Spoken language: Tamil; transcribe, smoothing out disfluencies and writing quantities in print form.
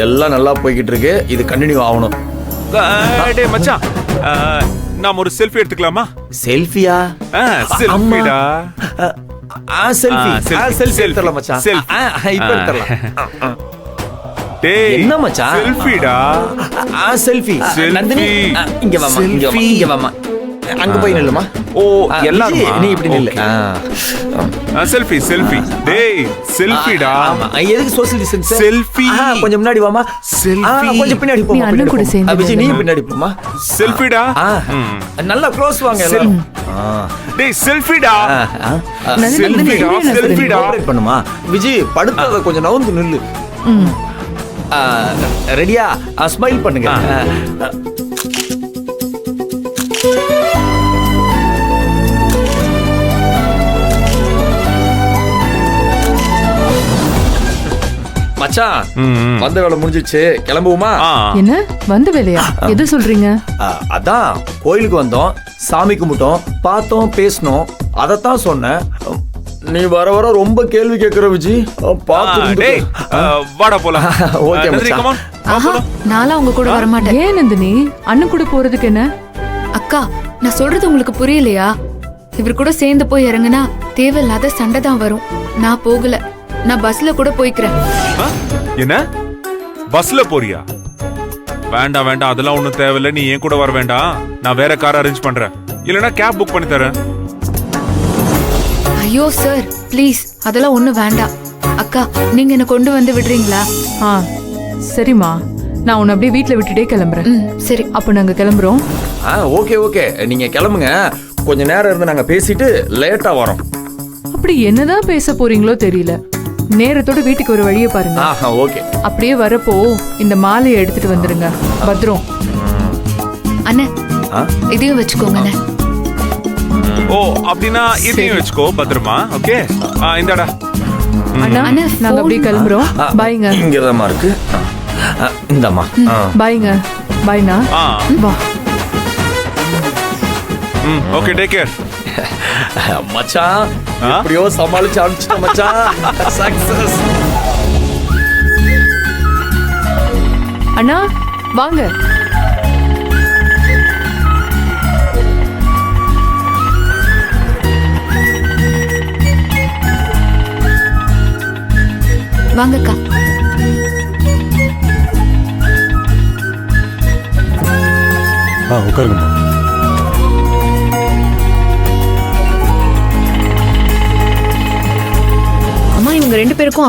எல்லாம் நல்லா போய்கிட்டு இருக்கு. இது கண்டினியூ ஆகணும். டேய் மச்சான், நாம ஒரு செல்ஃபி எடுத்துக்கலாமா? செல்ஃபியா? செல்ஃபிடா. செல்ஃபி எடுத்துடலாம் மச்சான். இப்ப எடுத்துடலாம். டேய் என்ன மச்சான்? செல்ஃபிடா. செல்ஃபி. நந்தினி இங்க வாமா, இங்க வாமா. அங்க போய் நில்லுமா. ஓ எல்லாரும் நீ இப்படி நில்லு. Selfie selfie. டேய் செல்ஃபிடா. ஆமா. எதுக்கு சோஷியல் டிஸ்டன்ஸ்? செல்ஃி. கொஞ்சம் முன்னாடி வாமா. செல்ஃி. கொஞ்சம் பின்னாடி போ. அண்ணன் கூட சேர்ந்து விஜய் நீ பின்னாடி போமா. செல்ஃபிடா. நல்லா க்ளோஸ் வாங்க எல்லாரும். டேய் செல்ஃபிடா. செல்ஃபிடா. செல்ஃபிடா. ஆபரேட் பண்ணுமா. விஜய் படுத்தத கொஞ்சம் நவுந்து நில்லு. ரெடியா? ஸ்மைல் பண்ணுங்க. மச்சான் வந்த வேலை முடிஞ்சிச்சு, கிளம்புவோமா? என்ன வந்த வேலையா? எது சொல்றீங்க? அதான் கோயிலுக்கு வந்தோம், சாமி கும்பிட்டோம், பார்த்தோம், பேசணும். அதத்தான் சொன்னேன். நீ வர வர ரொம்ப கேள்வி கேட்கிற விஜி. டேய் வாடா போலாம். ஓகே மச்சான். நான்லாம் உங்க கூட வர மாட்டேன். ஏன் நந்தினி? அண்ணன் கூட போறதுக்கு என்ன? அக்கா, நான் சொல்றது உங்களுக்கு புரியலையா? இவர் கூட சேர்ந்து போய் இறங்குனா தேவையில்லாத சண்டை தான் வரும். நான் போகல. நான் பஸ்ல கூட போய்க்கிறேன். என்ன? பஸ்ல போறியா? வேண்டாம் வேண்டாம், அதெல்லாம் ஒண்ணும் தேவையில்ல. நீ என் கூட வர வேண்டாம். நான் வேற கார் அரேஞ்ச் பண்றேன். இல்லனா கேப் புக் பண்ணி தரேன். ஐயோ சார், ப்ளீஸ் அதெல்லாம் ஒண்ணும் வேண்டாம். அக்கா, நீங்க என்ன கொண்டு வந்து விடுறீங்களா? சரிம்மா, நான் உன்னை அப்படியே வீட்டுல விட்டுட்டே கிளம்புறேன். சரி, அப்ப நாங்க கிளம்புறோம். ஓகே ஓகே, நீங்க கிளம்புங்க. கொஞ்ச நேரம் இருந்து நாங்க பேசிட்டு லேட்டா வரோம். அப்படி என்னதான் பேச போறீங்களோ தெரியல. நேரத்தோட வீட்டுக்கு ஒரு வழியை பாருங்க. ஓகே. அப்படியே வரப்போ இந்த மாலையை எடுத்துட்டு வந்துருங்க. பத்ரம். அண்ணே, இதையும் வச்சுக்கோங்க அண்ணே. ஓ அப்படின்னா இதையும் வச்சுக்கோ பத்திரமா. ஓகே, இந்தாடா. அண்ணா, நாங்க அப்படியே கிளம்புறோம். பாய்ங்க. இங்கதாம்மா இருக்கு. இந்தாம்மா. பாய்ங்க. பாய்னா. வா. Okay, take care. மச்சான் எப்படியோ சமாளிச்சு அனுப்பிச்சிட்ட மச்சான். சக்சஸ். அண்ணா வாங்க. வாங்கக்கா. உட்காருங்கம்மா. அம்மா, இவங்க 2 பேருக்கும்